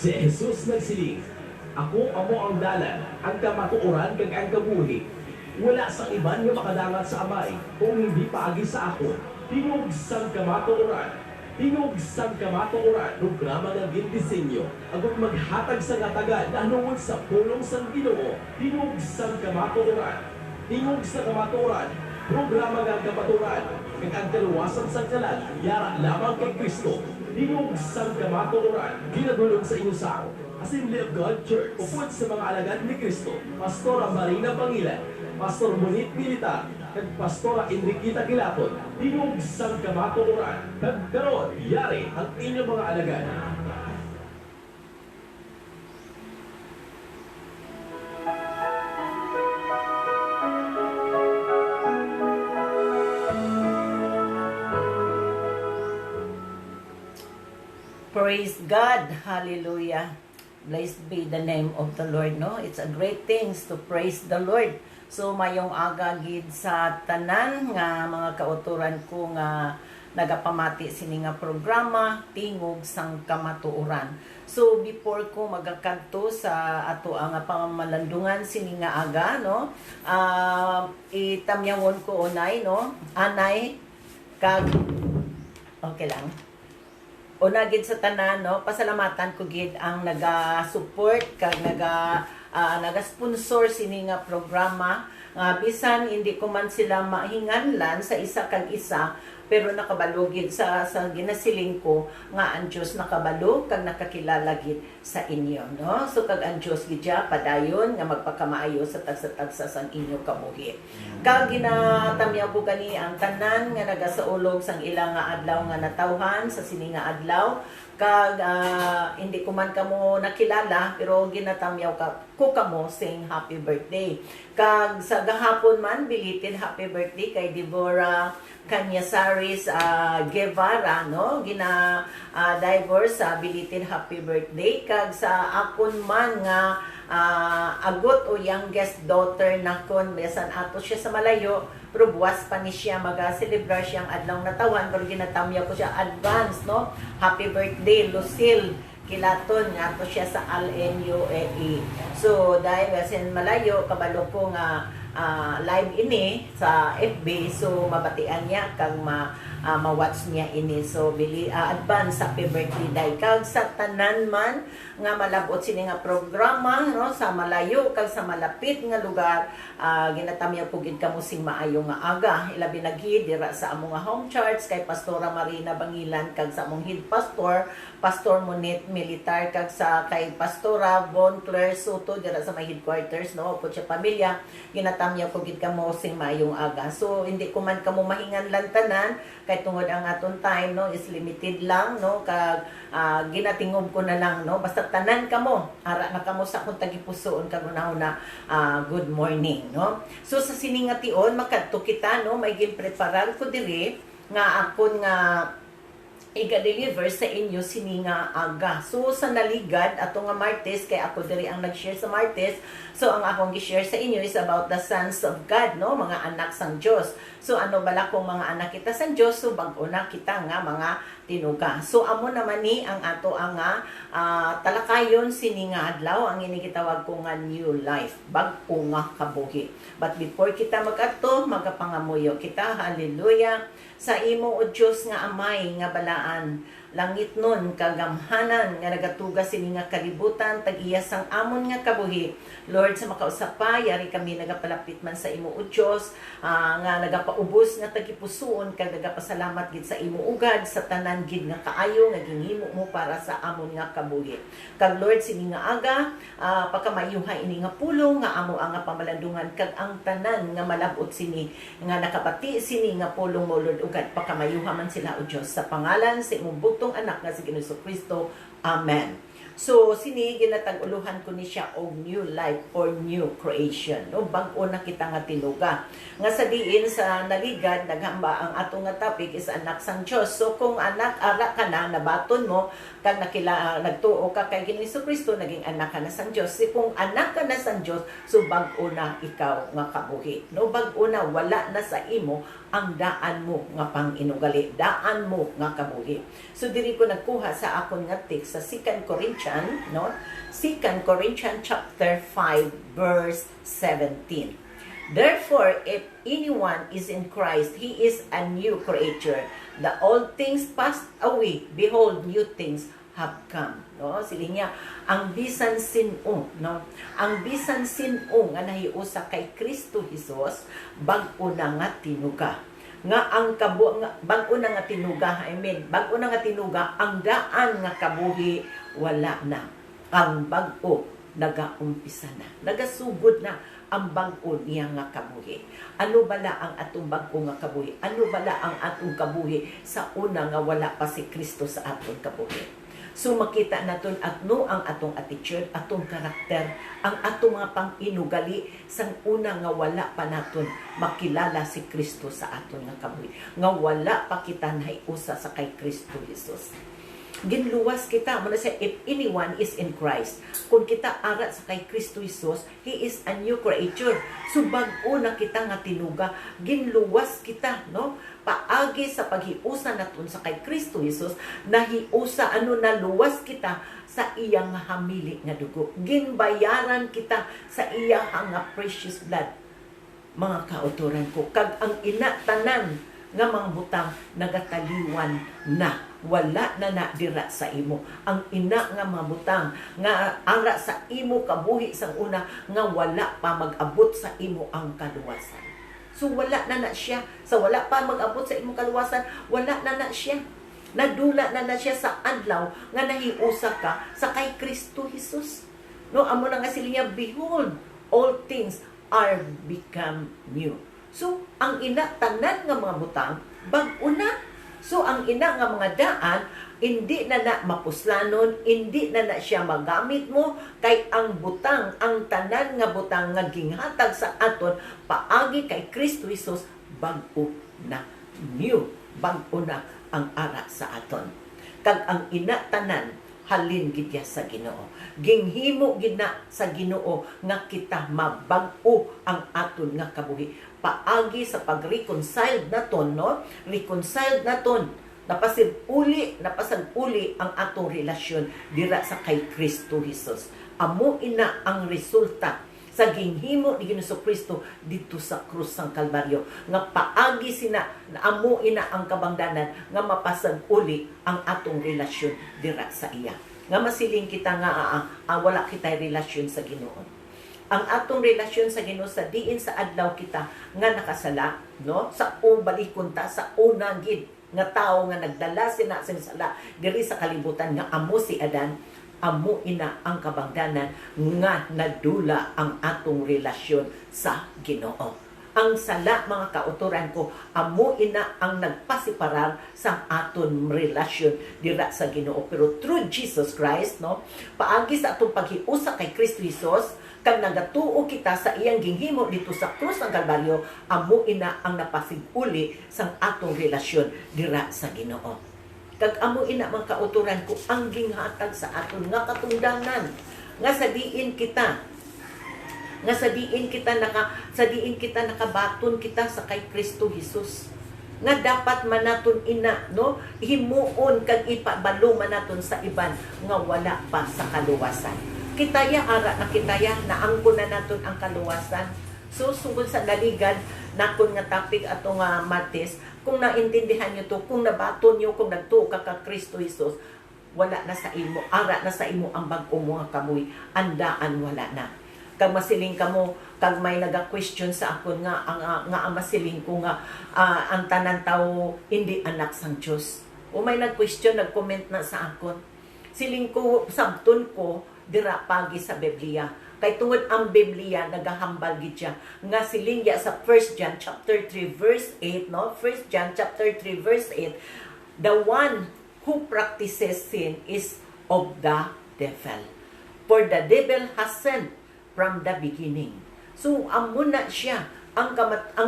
Si Jesus nagsiling, ako amo ang dalan, ang kamatuoran kag ang kabuhi. Wala sa iban nga makadangat sa amay, kung hindi paagi sa ako. Tingog sang kamatuoran. Tingog sang kamatuoran, programa ng gindisenyo. Agod maghatag sa ngatagan na hanungod sa pulong sang Ginoo. Tingog sang kamatuoran. Tingog sa kamatuoran, programa ng kapaturan. Kag ang kaluwasan sa kalan, yara lamang kay Kristo. Tingog sang kamatuoran, ginadulog sa inyo sa Assembly of God Church, upod sa mga alagad ni Kristo, Pastora Marina Pangilan, Pastor Munit Militar, kag Pastora Enriqueta Kilaton, tingog sang kamatuoran, kag karon yari ang inyong mga alagad. Praise God. Hallelujah. Blessed be the name of the Lord, no? It's a great things to praise the Lord. So mayong aga gid sa tanan nga mga kauturan ko nga nagapamati sini nga programa tingog sang kamatuoran. So before ko magakadto sa ato ang pangamalandungan sini nga aga, no? Itamyawon ko unay, no? Anay kag okay lang. Una gid sa tanan, no, pasalamatan ko gid ang naga-support kag naga-sponsor sini nga programa. Bisan hindi ko man sila mahinganlan sa isa kag isa, pero nakabalo gid sa ginasiling ko nga ang Dios nakabalo kag nakakilala gid sa inyo, no? So kag ang Dios gid padayon nga magpakamaayo sa tagsa-tagsa sang inyo kabuhi. Kag ginatamyaw ko kani ang tanan nga nagasaulog sang ilang nga adlaw nga natawhan sa sini nga adlaw. Kag hindi ko man kamo nakilala, pero ginatamyaw ko kamo sing happy birthday. Kag sa gahapon man belated happy birthday kay Deborah Canyasaris Guevara, no? Divorce belated happy birthday. Kag sa akon man nga agot o youngest daughter na kon besan ato siya sa malayo, pero buwas pa ni siya mag-celebrar siyang adlaw natawan, pero ginatamyaw ko siya advance, no? Happy birthday Lucille Kilaton nga ato siya sa LNUAE. So dahil besan malayo kabalo ko nga live ini sa FB, so mabatian niya kag ma-watch niya ini. So advance happy birthday dai kag sa tanan man nga malabot sini nga programa, no, sa malayo kag sa malapit nga lugar. Ginatamyaw ko gid kamo sing maayo nga aga, ilabi na gid dira sa among home church kay Pastora Marina Bangilan kag sa among head pastor Pastor Munit Militar kag sa kay Pastora Von Claire Soto dira sa my headquarters, no, upod siya pamilya. Ginatamyaw ko gid kamo sing maayong aga. So hindi ko man kamo mahinganlan tanan kay tungod ang aton time, no, is limited lang, no, kag ginatingob ko na lang, no, basta tanan kamo ara na kamo sa akong tagipusoon kag una good morning, no. So sa siningation makadto kita, no, may ginpreparar ko diri nga akon nga iga-deliver sa inyo sini nga aga. So sa naligad ato nga Martes, kay ako diri ang nag-share sa Martes. So ang akong gi-share sa inyo is about the sons of God, no, mga anak sang Dios. So ano bala kung mga anak kita sang Dios, so bag-o na kita nga mga tinuga. So amo naman ni ang ato ang talakayon sini nga adlaw, ang inigitawag ko nga new life, bag-o nga kabuhi. But before kita mag-adto, magapangamuyo kita, hallelujah. Sa imo o Diyos nga amay nga balaan, langit nun kagamhanan nga nagatugas sini nga kalibutan, tag-iya sang amon nga kabuhi. Lord, sa makausapa, yari kami nagapalapit man sa imo o Diyos, nga nagapaubos nga tagipusoon, kag nagapasalamat gid sa imo ugad, sa tanan gid nga kaayo, nga ginhimo mo para sa amon nga kabuhi. Kag Lord, sini nga aga, pagkamayuhay ini nga pulong, nga amo ang nga pamalandungan, kag ang tanan nga malabot sini, nga nakapati sini nga pulong mo, Lord, ugad, pagkamayuha man sila o Diyos, sa pangalan sa imong butong anak nga si Ginoong Kristo. Amen. So, sini ginatag-uluhan ko ni siya og new life or new creation. No? Bag-o na kita nga tinuga. Nga sa diin sa naligad, naghamba ang ato nga topic is anak sang Diyos. So, kung anak, ara ka na, nabaton mo, kag nagtuo ka kay Ginoong Kristo, naging anak ka na sang Diyos. Si kung anak ka na sang Diyos, so bag-o na ikaw nga kabuhi. No? Bag-o na, wala na sa imo ang daan mo nga panginugali, daan mo nga kabuhi. So diri ko nagkuha sa akon nga text sa 2 Corinthians, no? 2 Corinthians chapter 5 verse 17. Therefore, if anyone is in Christ, he is a new creature. The old things passed away. Behold, new things have come. No? Sili niya, ang bisan sino, no? Ang bisan sino nga nahiusa kay Kristo Jesus, bag-o na nga tinuga. Nga ang bag-o na nga tinuga, bag-o na nga tinuga, ang daan nga kabuhi, wala na. Ang bag-o, nagaumpisa na. Nagasugod na ang bag-o niya nga kabuhi. Ano bala ang atong bag-o nga kabuhi? Ano bala ang atong kabuhi sa una nga wala pa si Kristo sa atong kabuhi? So makita naton atno ang atong attitude, atong karakter, ang atong mga pang-inugali sang una nga wala pa naton makilala si Kristo sa aton nga kabuhi. Nga wala pa kita nahiusa sa kay Kristo Jesus. Ginluwas kita, muna siya, if anyone is in Christ, kung kita arat sa kay Kristo Jesus, He is a new creature. So bag-o na kita nga tinuga, ginluwas kita, no? Paagi sa paghiusa naton sa kay Kristo Jesus, nahiusa, naluwas kita sa iyang hamili nga dugo. Ginbayaran kita sa iyang nga precious blood. Mga kauturan ko, kag ang inatanan nga mga butang nagataliwan na, wala na dira sa imo. Ang ina nga mga butang nga ara sa imo kabuhi sang una nga wala pa mag-abot sa imo ang kaluwasan. So wala na siya. Sa wala pa mag-abot sa imo kaluwasan, wala na siya. Nadula na siya sa adlaw nga nahiusa ka sa kay Kristo Jesus. No, amo na nga sila niya, behold, all things are become new. So, ang ina, tanan nga mga butang, bag-o na. So, ang ina nga mga daan, hindi na mapuslanon, hindi na siya magamit mo, kay ang butang, ang tanan nga butang nga ginhatag sa aton, paagi kay Kristo Jesus, bag-o na. New, bag-o na ang ara sa aton. Kag ang ina tanan, halin gidya sa Ginoo. Ginghimo gina sa Ginoo nga kita mabag-o ang aton nga kabuhi. Paagi sa pag-reconciled naton, no? Reconciled naton. Napasag uli ang atong relasyon dira sa kay Kristo Jesus. Amo ina ang resulta sa ginghimo ni Kristo dito sa krus sang Kalbaryo. Nga paagi sina amo ina ang kabangdanan nga mapasag uli ang atong relasyon dira sa iya. Nga masiling kita nga wala kita relasyon sa Ginoo. Ang atong relasyon sa Ginoo sa diin sa adlaw kita nga nakasala, no? Sa balikon ta sa una gid nga tawo nga nagdala sina sa sala diri sa kalibutan nga amo si Adan, amo ina ang kabangdanan nga nadula ang atong relasyon sa Ginoo. Ang sala, mga kauturan ko, amo ina ang nagpasiparar sa aton relasyon dira sa Ginoo. Pero through Jesus Christ, no, paagi sa atong paghiusa kay Kristo Jesus, kag nagatuo kita sa iyang ginghimo dito sa krus ng Kalbaryo, amo ina ang napasiguli sa atong relasyon dira sa Ginoo. Kag amo ina, mga kauturan ko, ang ginghatag sa aton nga katungdanan nga sa diin kita nakabaton kita sa kay Kristo Jesus. Nga dapat manaton ina, no, himuon kag ipabalo manaton sa iban nga wala pa sa kaluwasan. Kitaya ara na kitaya na angkon na naton ang kaluwasan. So sugod sa daligan nakon nga topic ato nga Martes, kung naintindihan niyo to, kung nabaton niyo, kung nagtuo ka kay Kristo Jesus, wala na sa imo, ara na sa imo ang bag-o mo nga kamoy, andaan wala na. Kag masiling kamo, kag may naga-question sa akon nga ang masiling ko nga ang tanan tawo hindi anak sang Dios. O may nag-question, nag-comment na sa akon. Siling ko, sabton ko dira pagi sa Biblia. Kay tungod ang Biblia nagahambal gid siya nga siling ya sa 1 John chapter 3 verse 8, no? 1 John chapter 3 verse 8, the one who practices sin is of the devil. For the devil has sinned from the beginning. So, amo na siya ang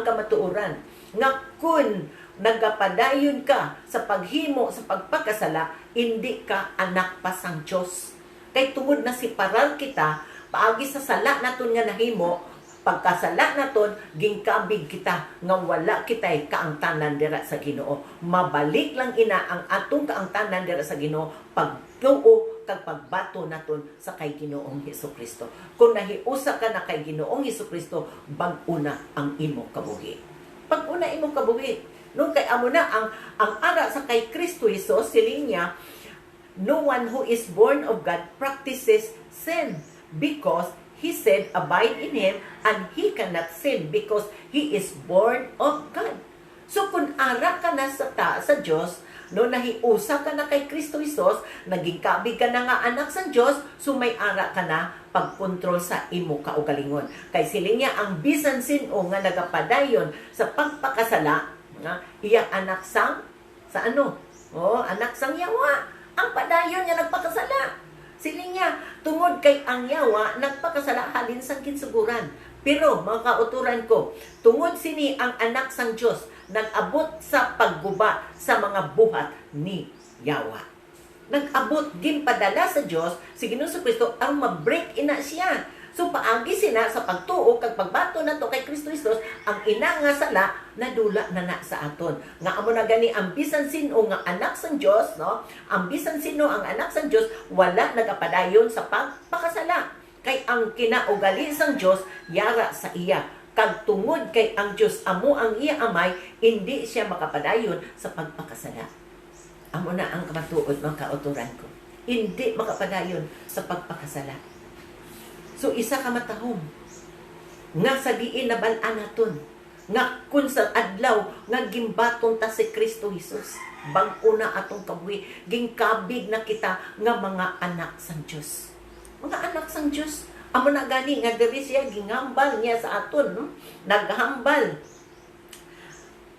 kamatuoran nga kun nagapadayon ka sa paghimo, sa pagpakasala, hindi ka anak pa sang Diyos. Kay tungod na si paral kita, paagi sa sala naton nga nahimo, Pagkasala naton, gingkabig kita nga wala kitay kaangtanan dira sa Ginoo. Mabalik lang ina ang atong kaangtanan dira sa Ginoo pagtuo kag pagbato naton sa kay Ginoong Hesukristo. Kung nahiusa ka na kay Ginoong Hesukristo, bag-una ang imo kabuhi. Pag-una imo kabuhi. No kay amo na ang ara sa kay Kristo Hesus, siling niya, no one who is born of God practices sin, because He said, abide in Him, and he cannot sin because he is born of God. So kung ara ka na sa Diyos, no, nahiusa ka na kay Kristo Hesus, naging kabig ka na nga anak sa Diyos, so may ara ka na pagkontrol sa imo kaugalingon. Kay siling niya, ang bisan sino nga nagapadayon sa pagpakasala, nga, iya anak sang, sa ano? Anak sang yawa. Ang padayon niya nagpakasala. Siling niya, tungod kay ang yawa, nagpakasala halin sang kinsuguran. Pero, mga kauturan ko, tungod sini ang anak sang Diyos, nag-abot sa pagguba sa mga buhat ni yawa. Nag-abot, ginpadala sa Diyos, si Ginoong Kristo, ang ma-break ina siya. So, paagi sina sa pagtuo, kag pagbato na to kay Kristo Hesus, ang ina nga sala, nadula na sa aton. Nga amo na gani, ang bisan sino nga anak sang Diyos, no? Ang bisan sino ang anak sang Diyos, wala nagapadayon sa pagpakasala. Kay ang kinaugali sang Diyos, yara sa iya. Kag tungod kay ang Diyos, amo ang iya amay, hindi siya makapadayon sa pagpakasala. Amo na ang kamatuod, mga kauturan ko. Hindi makapadayon sa pagpakasala. So, isa ka matahom. Nga sa diin na balaan naton. Nga kun sa adlaw, nga gimbaton ta si Kristo Hesus. Bag-o na atong kabuhi. Gingkabig na kita nga mga anak sang Diyos. Mga anak sang Diyos. Amo na gani, nga diri siya, gingambal niya sa aton. No? Naghambal.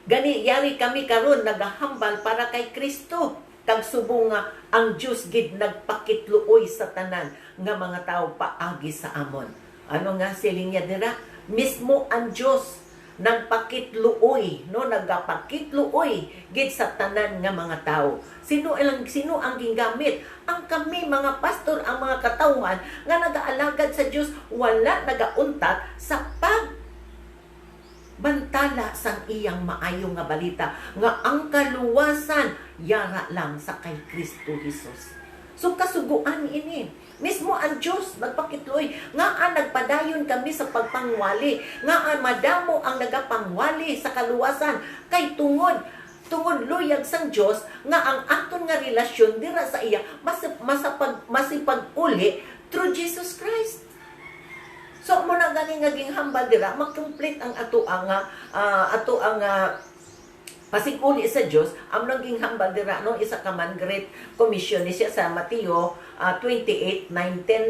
Gani, yari kami karon naghambal para kay Kristo. Kag subong nga ang Diyos gid nagpakitluoy sa tanan nga mga tao paagi sa amon. Ano nga siling niya dira? Mismo ang Diyos nagpakitluoy, no, nagapakitluoy gid sa tanan nga mga tao. Sino ang gingamit? Ang kami mga pastor, ang mga katawhan nga nagaalagad sa Diyos, wala nagauntat sa bantala sang iyang maayong nga balita nga ang kaluwasan yara lang sa kay Kristo Hesus. So kasuguan ini mismo ang Diyos nagpakitloy nga nagpadayon kami sa pagpangwali, nga madamo ang nagapangwali sa kaluwasan kay tungod luyag sang Diyos nga ang aton nga relasyon dira sa iya masipag-uli through Jesus Christ. So mo na gani nga ginghambal dira mag-complete ang ato ang pasiguli sa Dios am naging hambal dira no isa ka man great commission ni siya sa Mateo 28:19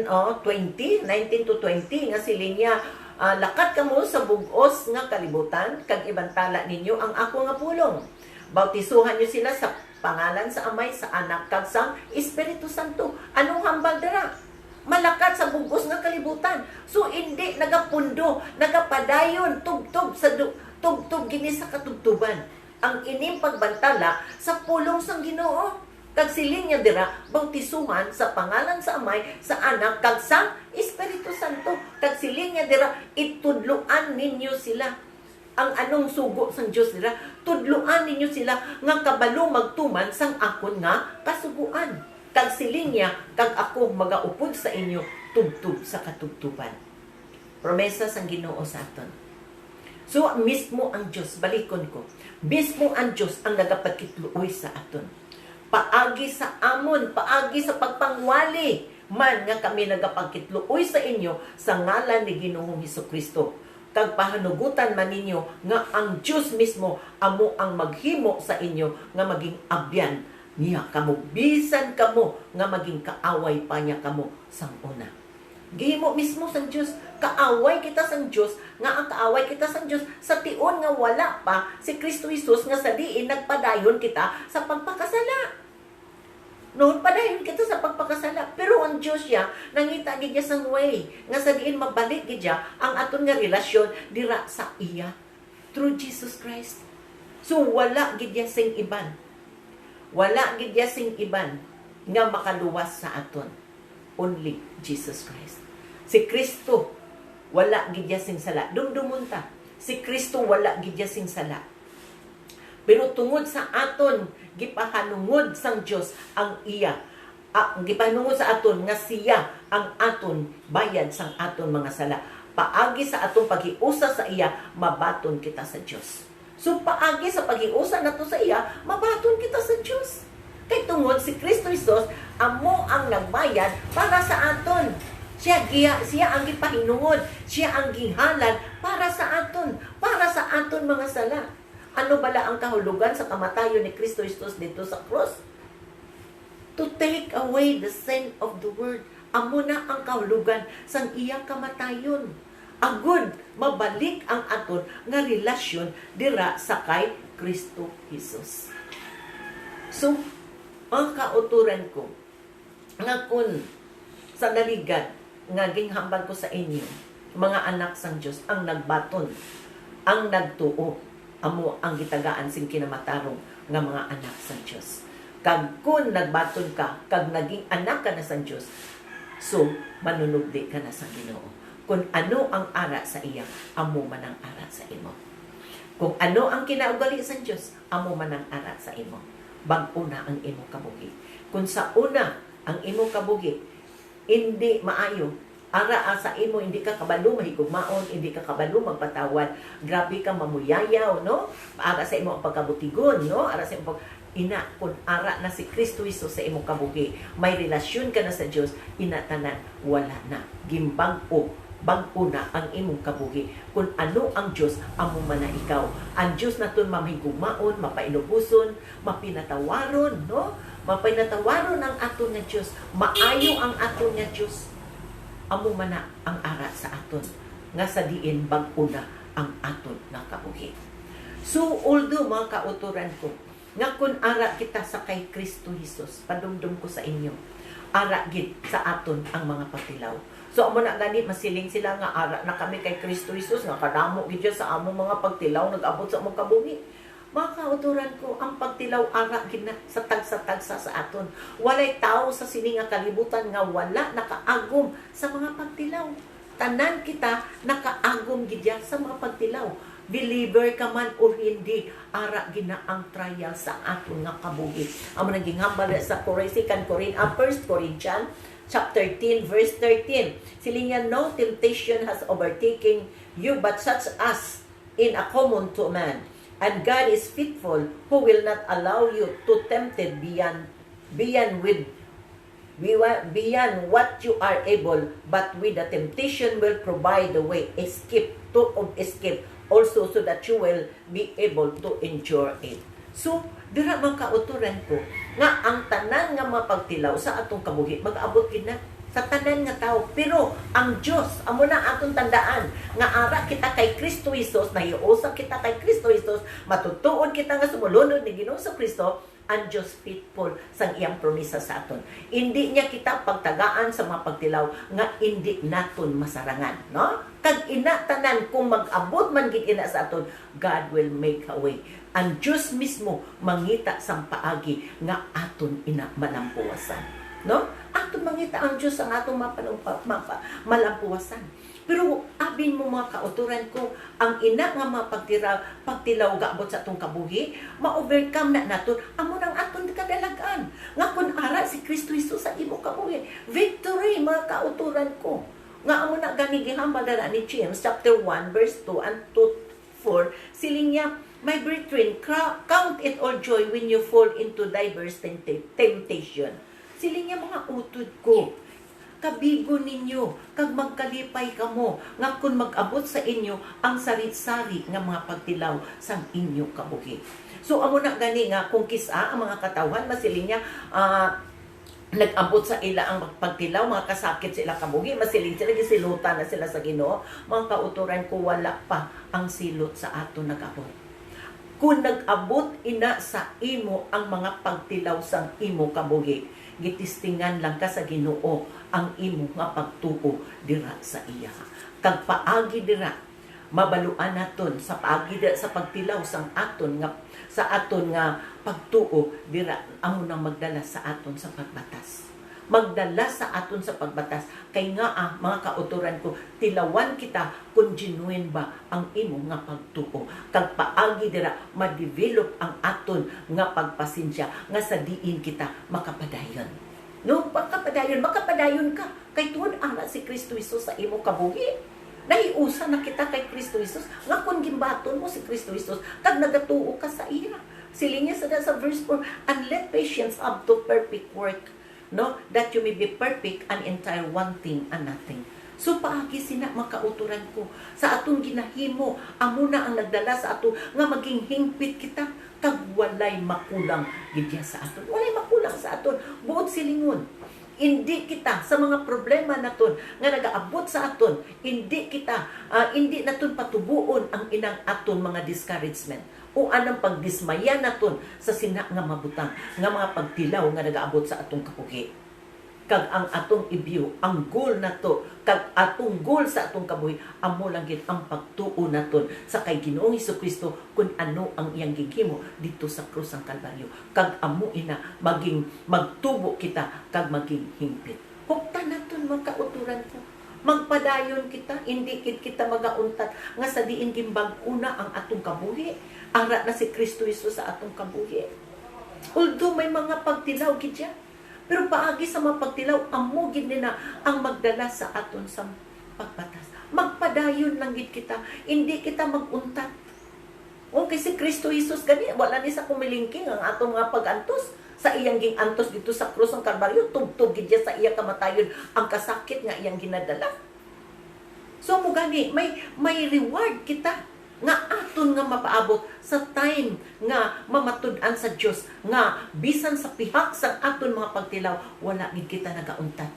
20 19 to 20 nga siling niya lakat kamo sa bug-os nga kalibutan kag ibantala ninyo ang ako nga pulong. Bautisuhan niyo sila sa pangalan sa Amay, sa Anak kag sa Espiritu Santo. Anong hambal dira? Malakat sa bugos nga kalibutan. So, hindi nagapundo, nagapadayon, tugtog gini sa katugtuban. Ang ining pagbantala sa pulong sang Ginoo. Kag siling niya dira, bautisuhan sa pangalan sa Amay, sa Anak, kag sa Espiritu Santo. Kag siling niya dira, itudluan ninyo sila. Ang anong sugo sang Dios dira, tudluan ninyo sila nga kabalo magtuman sang akon nga kasuguan. Kag siling niya, kag ako magaupod sa inyo, tugtog sa katugtuban. Promesa sang Ginoo sa aton. So, mismo ang Diyos, balikon ko, mismo ang Diyos ang nagapagkitluoy sa aton. Paagi sa amon, paagi sa pagpangwali, man nga kami nagapagkitluoy sa inyo sa ngalan ni Ginoong Hesukristo. Kag pahanugutan man ninyo nga ang Diyos mismo amo ang maghimo sa inyo nga maging abyan niya kamo, bisan kamo nga maging kaaway pa niya kamo sang una. Gihimo mismo sang Diyos, kaaway kita sang Diyos, nga ang kaaway kita sang Diyos sa tion nga wala pa si Kristo Hesus nga sa diin nagpadayon kita sa pagpakasala. Noon padayon kita sa pagpakasala, pero ang Diyos siya nangita gid sang way nga sa diin mabalik gid ang aton nga relasyon dira sa iya through Jesus Christ. So wala gid sing iban. Wala gid sing iban nga makaluwas sa aton. Only Jesus Christ. Si Kristo wala gid siya sing sala. Dumdumon ta. Si Kristo wala gid siya sing sala. Pero tungod sa aton gipahanungod sang Dios ang iya. Gipahanungod sa aton nga siya ang aton bayad sang aton mga sala. Paagi sa atong paghiusa sa iya, mabaton kita sa Dios. So paagi sa paghiusa nato sa iya, mabaton kita sa Dios. Kay tungod si Kristo Jesus amo ang nagbayad para sa aton. Siya ang gipahinungod, siya ang gihalad para sa aton mga sala. Ano bala ang kahulugan sa kamatayon ni Kristo Jesus dito sa cross? To take away the sin of the world. Amo na ang kahulugan sang iyang kamatayon. Agud mabalik ang aton nga relasyon dira sa kay Kristo Jesus. So, ang kauturan ko nga kun sa naligat nga ginghambal ko sa inyo, mga anak sang Dios ang nagbaton, ang nagtuo, amo ang gitagaan sing kinamatarong nga mga anak sang Dios. Kag kun nagbaton ka, kag naging anak ka na sang Dios, so manunugdi ka na sa Ginoo. Kung ano ang ara sa iya, amo man ang ara sa imo. Kung ano ang kinaugali sa Dios, amo man ang ara sa imo. Bag-una ang imo kabuhi. Kung sa una ang imo kabuhi hindi maayo, ara sa imo hindi ka kabalo mahigugmaon, hindi ka kabalo magpatawad, grabe ka mamuyayaw, no? Ara sa imo ang pagkabutigon, no? Ara sa imo kung ara na si Kristo Jesus sa imo kabuhi, may relasyon ka na sa Dios, inatanan wala na. Gimbag-o bag-o na ang imong kabuhi. Kung ano ang Diyos, amo man na ikaw. Ang Diyos naton mamahigugmaon, mapainubuson, mapinatawaron, no? Mapinatawaron ang aton nga Diyos. Maayo ang aton nga Diyos. Amo man na ang ara sa aton. Nga sa diin bag-o na ang aton nga kabuhi. So, although mga kauturan ko, nga kung ara kita sa kay Kristo Jesus, padumdum ko sa inyo, ara gid sa aton ang mga pagtilaw. So amo na gani masiling sila nga ara na kami kay Kristo Jesus nga kadamo gid sa among mga pagtilaw nag-abot sa among kabuhi. Mga kauturan ko, ang pagtilaw ara gid na sa tagsa-tagsa sa aton. Walay tawo sa sini nga kalibutan nga wala nakaagom sa mga pagtilaw. Tanan kita nakaagom gid sa mga pagtilaw. Believer ka man o hindi, ara gina ang trial sa aton nga kabuhi. Amo naging hambal sa 1 Corinthians chapter 10 verse 13. Silingan, no temptation has overtaken you but such as in a common to man. And God is faithful, who will not allow you to tempted beyond what you are able, but with the temptation will provide the way escape also, so that you will be able to endure it. So, dira man kauturan ko nga ang tanan nga mapagtilaw sa atong kabuhi mag-abot gid na sa tanan nga tao. Pero ang Dios amo na atong tandaan nga ara kita kay Kristo Jesus, nahiusa kita kay Kristo Jesus, matutuon kita nga sumulunod ni Ginoo sa Kristo. Ang Diyos faithful sa iyang promisa sa aton. Hindi niya kita pagtagaan sa mga pagtilaw nga hindi naton masarangan, no? Kag ina tanan kung mag-abot man gid ina sa aton, God will make a way. Ang Diyos mismo mangita sang paagi nga aton ina malampuwasan, no? Aton mangita ang Diyos ang aton malampuwasan. Pero abin mo mga kauturan ko, ang ina nga mga pagtilaw gaabot sa atong kabuhi, ma-overcome na naton amo nang aton kadalagan. Nga kun ara si Kristo Jesus sa imo kabuhi, victory mga kauturan ko. Nga amo na gani gihambal dala ni James chapter 1 verse 2 and 4, siling niya, my brethren, count it all joy when you fall into diverse temptation. Siling niya, mga utod ko, kabigo ninyo, kag magkalipay kamo, nga kung mag-abot sa inyo ang sari-sari nga mga pagtilaw sang inyo kabuhi. So, amo na gani nga, kung kisa ang mga katawan, masiling niya, nag-abot sa ila ang pagtilaw, mga kasakit sa ila kabuhi, masiling sila, gisilutan na sila sa Ginoo. Mga kauturan ko, wala pa ang silot sa ato nag-abot. Kung nag-abot ina sa imo ang mga pagtilaw sang imo kabuhi, gitistingan lang ka sa Ginoo ang imo nga pagtuo dira sa iya. Kag paagi dira mabaluan naton sa paagi dira sa pagtilaw sang aton nga sa aton nga pagtuo dira amo nang magdala sa aton sa pagbatas. magdala sa aton sa pagbatas. Kay nga mga kauturan ko, tilawan kita kung genuine ba ang imo nga pagtuo. Kag paagi dira ma-develop ang aton nga pagpasensya nga sa diin kita makapadayon. No, makapadayon ka. Kay tuod ana si Kristo Jesus sa imo kabuhi. Nahiusa na kita kay Kristo Jesus. Nga kung gimbaton mo si Kristo Jesus, kag nagatuo ka sa iya. Siling niya sa verse 4, and let patience up to perfect work, no? That you may be perfect and entire, wanting and nothing. So paagi sina makauturan ko sa atong ginahimo, amo na ang nagdala sa ato nga maging hingpit kita kag walay makulang gidya sa aton. Walay makulang sa aton buot silingon. Hindi kita sa mga problema naton nga nagaabot sa aton, hindi naton patubuon ang inang aton mga discouragement o anang pagdismaya naton sa sina nga mabutang nga mga pagtilaw nga nagaabot sa atong kabuhi. Kag ang atong i-view, ang goal nato, kag atong goal sa atong kabuhi, amo lang gid ang pagtuo naton sa kay Ginoong Hesukristo kung ano ang iyang gihimo dito sa krus ng Kalbaryo. Kag amo ina maging magtubo kita kag maging hingpit. Hukta naton mga kauturan ko. Magpadayon kita, hindi kita magauntat nga sa diin gimbag-una ang atong kabuhi. Ara na si Kristo Jesus sa atong kabuhi. Although may mga pagtilaw gid siya, pero paagi sa mga pagtilaw, amo gid nila ang magdala sa aton sa pagbatas. Magpadayon lang gid kita, hindi kita maguntat. Okay, si Kristo Jesus gani, wala ni sa kumilingking ang atong mga pagantos. Sa iyang gingantos dito sa krus ng Kalbaryo, tubtub gid sa iya kamatayon ang kasakit nga iyang ginadala. So mo gani, may reward kita nga aton nga mapaabot sa time nga mamatud-an sa Dios nga bisan sa pihak sa aton mga pagtilaw wala gid kita nagauntat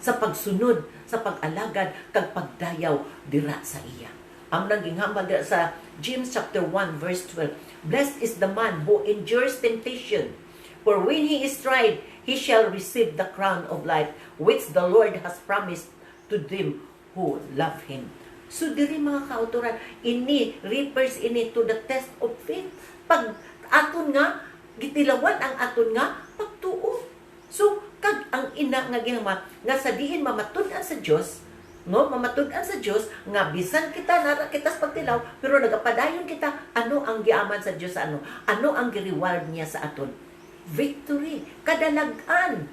sa pagsunod sa pag-alagad kag pagdayaw dira sa iya. Ang naginghambal dira sa James chapter 1 verse 12, blessed is the man who endures temptation, for when he is tried he shall receive the crown of life which the Lord has promised to them who love him. So diri mga kauturan, ini refers ini to the test of faith. Pag aton nga gitilawan ang aton nga pagtuo. So kag ang ina nga ginama nga sa diin mamatud-an sa Dios, no, mamatud-an sa Dios nga bisan kita nara kita sa pagtilaw pero nagapadayon kita ano ang giaman sa Dios ano ang gi-reward niya sa aton. Victory, kadalagan,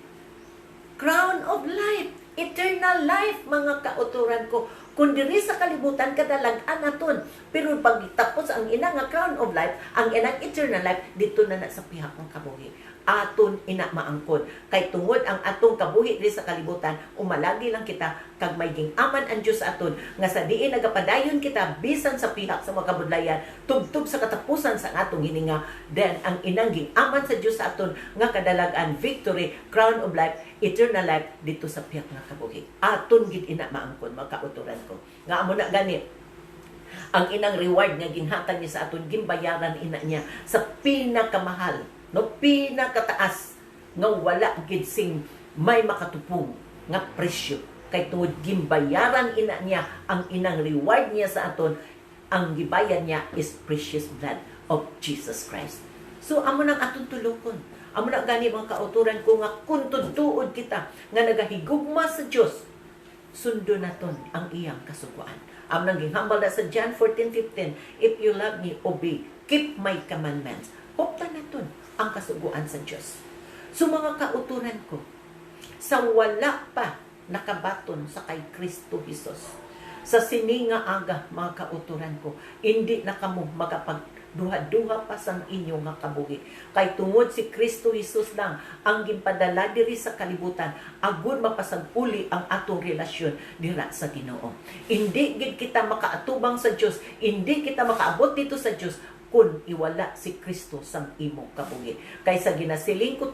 crown of life, eternal life mga kauturan ko. Kung diri sa kalibutan kadalagan naton, pero pag tapos ang ina nga crown of life, ang inang eternal life dito na sa pihak ng kabuhi. Aton ina maangkon kay tungod ang atong kabuhi diri sa kalibutan, umalagi lang kita kag may ginaman ang Dios aton nga sa diin nagapadayon kita bisan sa pihak sa mga kabudlayan tubtub sa katapusan sa atong hininga, then ang inang ginaman sa Dios aton nga kadalagan, victory, crown of life, eternal life dito sa pihak nga kabuhi. Aton gid ina maangkon mga kauturan ko. Nga amo na gani ang inang reward nga ginhatag niya sa aton, gimbayaran ina niya sa pinakamahal, no, pinakataas nga wala gid sing may makatupong nga presyo. Kay tungod gimbayaran ina niya ang inang reward niya sa aton, ang gibayan niya is precious blood of Jesus Christ. So amo nang aton tulokon. Amo na gani mga kauturan ko nga kung tuod kita nga nagahigugma sa Dios, sundo naton ang iyang kasuguan. Amo nang ginghambal na sa John 14:15, if you love me, obey, keep my commandments. Huptan naton ang kasuguan sa Dios. So mga kauturan ko, sa wala pa nakabaton sa kay Kristo Jesus, sa sininga aga mga kauturan ko, hindi na kamo magapagduha-duha pa sa inyo nga kabuhi. Kay tungod si Kristo Jesus lang ang ginpadala diri sa kalibutan, agud mapasag-uli ang atong relasyon dira sa Ginoo. Hindi gid kita makaatubang sa Dios, hindi kita makaabot dito sa Dios kung iwala si Kristo sang imo kabuhi. Kaysa ginasiling ko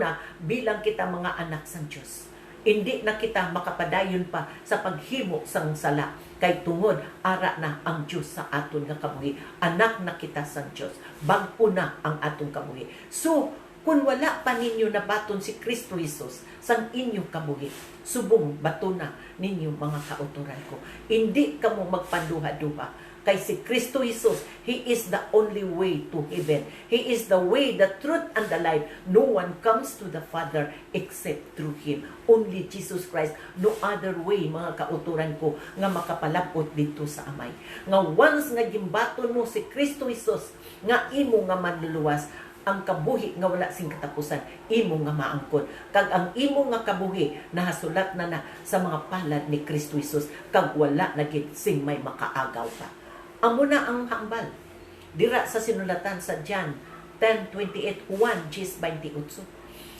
na bilang kita mga anak sang Dios, hindi na kita makapadayon pa sa paghimo sang sala. Kay tungod ara na ang Dios sa aton nga kabuhi. Anak na kita sang Dios. Bag-o na ang atong kabuhi. So, kung wala pa ninyo nabaton si Kristo Jesus sang inyong kabuhi, subong bato na ninyo mga kauturan ko. Hindi kamo magpanduha-duha Kay si Kristo Jesus, He is the only way to heaven. He is the way, the truth, and the life. No one comes to the Father except through Him. Only Jesus Christ. No other way, mga kauturan ko, nga makapalabot dito sa Amay. Nga once nga gimbaton mo si Kristo Jesus, nga imo nga manluluwas, ang kabuhi nga wala sing katapusan, imo nga maangkon. Kag ang imo nga kabuhi nahasulat na sa mga palad ni Kristo Jesus, kag wala na gid sing may makaagaw pa. Amo na ang hambal. Dira sa sinulatan sa John 10:28, 1:28.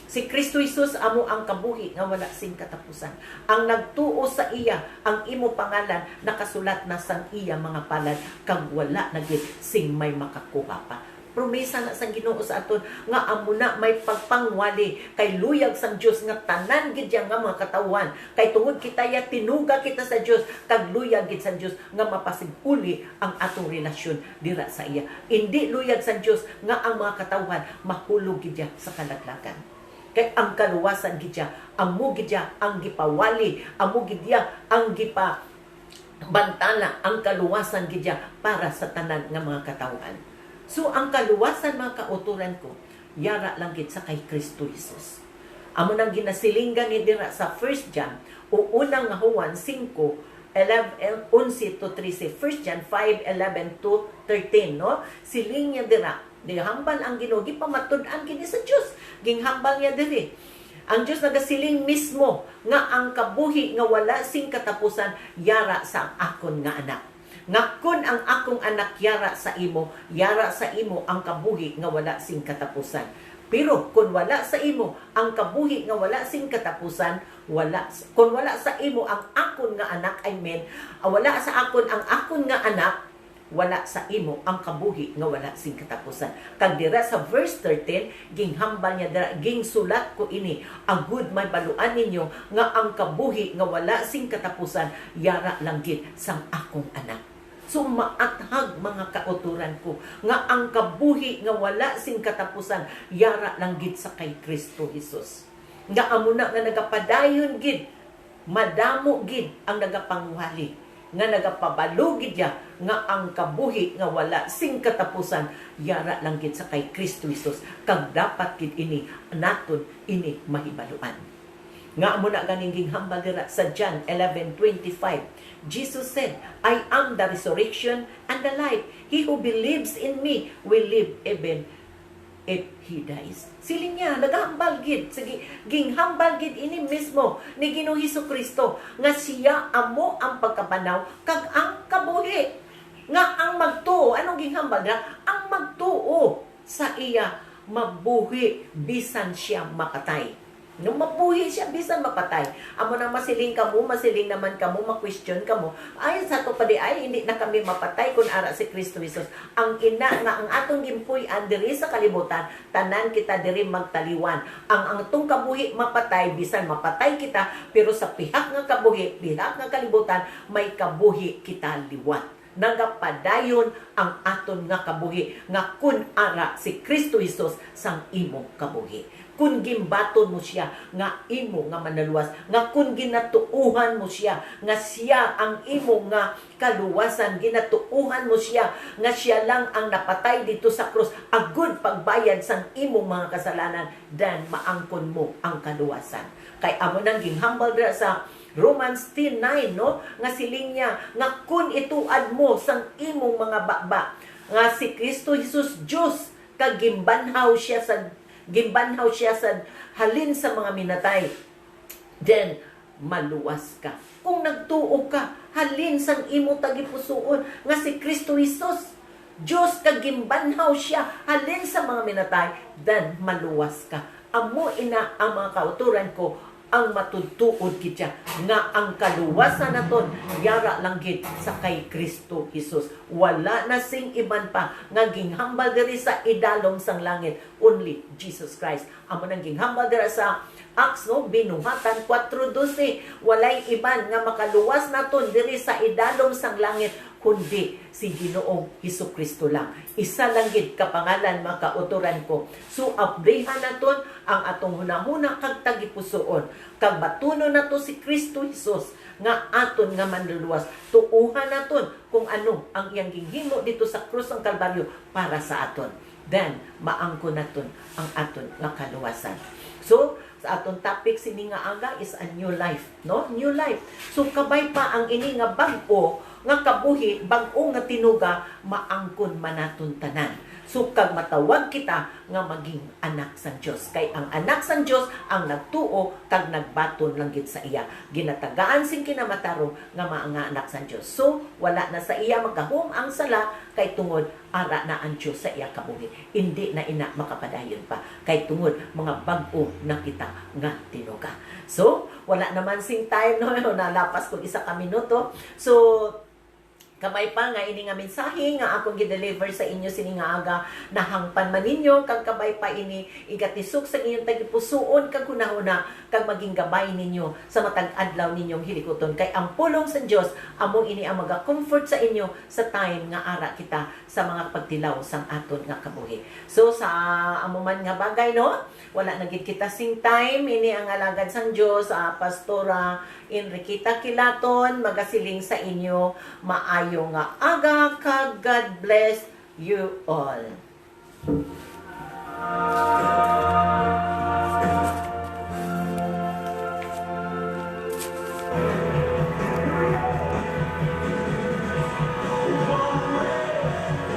Si Kristo Jesus amo ang kabuhi nga wala sing katapusan. Ang nagtuo sa iya, ang imo pangalan nakasulat na sang iya mga palad, kag wala na gid sing may makakuha pa. Promesa na sang Ginoo sa aton nga amo na may pagpangwali kay luyag sang Dios nga tanan gid yang nga mga katawan, kay tungod kita ya tinuga kita sa Dios, kag luyag gid sang Dios nga mapasiguli ang atong relasyon dira sa iya. Indi luyag sang Dios nga ang mga katawan mahulog gid sa kalaglagan. Kay ang kaluwasan gid amo gid ang gipawali, amo gid ang gipa bantala, ang kaluwasan gid para sa tanan nga mga katawan. So, ang kaluwasan, mga kauturan ko, yara lang gid sa kay Kristo Jesus. Amo nang ginasilingan ni dira sa 1 John, o unang nga Juan 5:11 to 13. 1 John 5:11 to 13, no? Siling niya dira, di hambal ang Ginoo, gipamatud-an kini sa Dios. Ginghambal niya diri. Ang Dios nagasiling mismo nga ang kabuhi nga wala sing katapusan yara sa akon nga anak. Nga kun ang akong anak yara sa imo ang kabuhi nga wala sing katapusan. Pero kung wala sa imo ang kabuhi nga wala sing katapusan, kung wala sa imo ang akon nga anak, wala sa akon ang akon nga anak, wala sa imo ang kabuhi nga wala sing katapusan. Kag dira sa verse 13, ginghambal niya dira, gingsulat ko ini, agud may baluan ninyo nga ang kabuhi nga wala sing katapusan yara lang gid sang akong anak. So maathag mga kauturan ko nga ang kabuhi nga wala sing katapusan yara lang gid sa kay Kristo Jesus. Nga amo na nga nagapadayon gid, madamo gid ang nagapangwali, nga nagapabalo gid nga ang kabuhi nga wala sing katapusan yara lang gid sa kay Kristo Jesus. Kag dapat gid ini naton ini mahibaluan. Nga amo na ganing ginghambal dira sa John 11:25. Jesus said, I am the resurrection and the life. He who believes in me will live even if he dies. Siling niya, naghambal gid. Sige, ginghambal gid ini mismo ni Ginoong Hesukristo nga siya amo ang pagkabanaw kag ang kabuhi. Nga ang magtuo, anong ginghambal na? Ang magtuo sa iya mabuhi bisan siya mapatay. Nung mabuhi siya, bisan mapatay. Amo nang masiling naman kamo, ma-question kamo. Ay, sa to pa di ay, hindi na kami mapatay kung ara si Kristo Jesus. Ang ina nga, ang atong gimpuy-an diri sa kalibutan, tanan kita diri magtaliwan. Ang atong kabuhi mapatay, bisan mapatay kita, pero sa pihak nga kabuhi, pihak nga kalibutan, may kabuhi kita liwat. Nagapadayon ang aton nga kabuhi, nga kun ara si Kristo Jesus sang imo kabuhi. Kun gimbaton mo siya nga imo nga manaluwas, nga kun ginatuuhan mo siya nga siya ang imo nga kaluwasan, ginatuuhan mo siya nga siya lang ang napatay dito sa krus, agud pagbayad sang imo mga kasalanan, dan maangkon mo ang kaluwasan. Kay amo nang ginghambal dira sa Romans 10:9, no? Nga siling niya nga kun ituad mo sang imong mga baba nga si Kristo Jesus Dios, kag gimbanhaw siya sa halin sa mga minatay, then maluwas ka. Kung nagtuo ka, halin sang imo tagipusoon nga si Kristo Jesus Dios, kag gimbanhaw siya halin sa mga minatay, then maluwas ka. Amo ina ang mga kauturan ko, ang matutuod kitya nga ang kaluwasan naton yara lang gid sa kay Kristo Jesus. Wala na sing iban pa nga ginghambal diri sa idalom sang langit, only Jesus Christ. Amo nang ginghambal diri sa Acts, no, binuhatan 4:12, walay iban nga makaluwas naton diri sa idalom sang langit kundi si Ginoong Hesukristo lang. Isa lang gid ka pangalan makauturan ko. So abrihan naton ang atong hunahuna kag tagipusoon. Kag batunon nato si Kristo Jesus nga aton nga manluluwas. Tuuhan naton kung ano ang iyang gihimo dito sa krus ng Kalbaryo para sa aton. Then maangkon naton ang aton nga kaluwasan. So sa aton topic sini nga aga is a new life, no? New life. So kabay pa ang ini nga bag-o nga kabuhi, bag-o nga tinuga, maangkon manaton tanan. So kag matawag kita nga maging anak sang Dios. Kay ang anak sang Dios ang nagtuo kag nagbaton lang gid sa iya. Ginatagaan sing kinamataro nga mga anak sang Dios. So wala na sa iya magahom ang sala kay tungod ara na ang Dios sa iya kabuhi. Hindi na ina makapadayon pa kay tungod mga bag-o na kita nga tinuga. So wala naman sing time no nalapas ko isa ka minuto. So kamay pa nga ini nga mensahe nga akong gi-deliver sa inyo sini nga aga nahangpan man ninyo kag kabay pa ini igatisok sa inyong tagipusoon kag hunahuna kag maging gabay ninyo sa matag adlaw ninyong hilikoton kay ang pulong sa Dios among ini ang maga-comfort sa inyo sa time nga ara kita sa mga pagtilaw sang aton nga kabuhi. So sa amo man nga bagay no wala na gid kita sing time ini ang alagad sang Dios Pastora Enriqueta Kilaton magasiling sa inyo maayo nga aga kag God bless you all.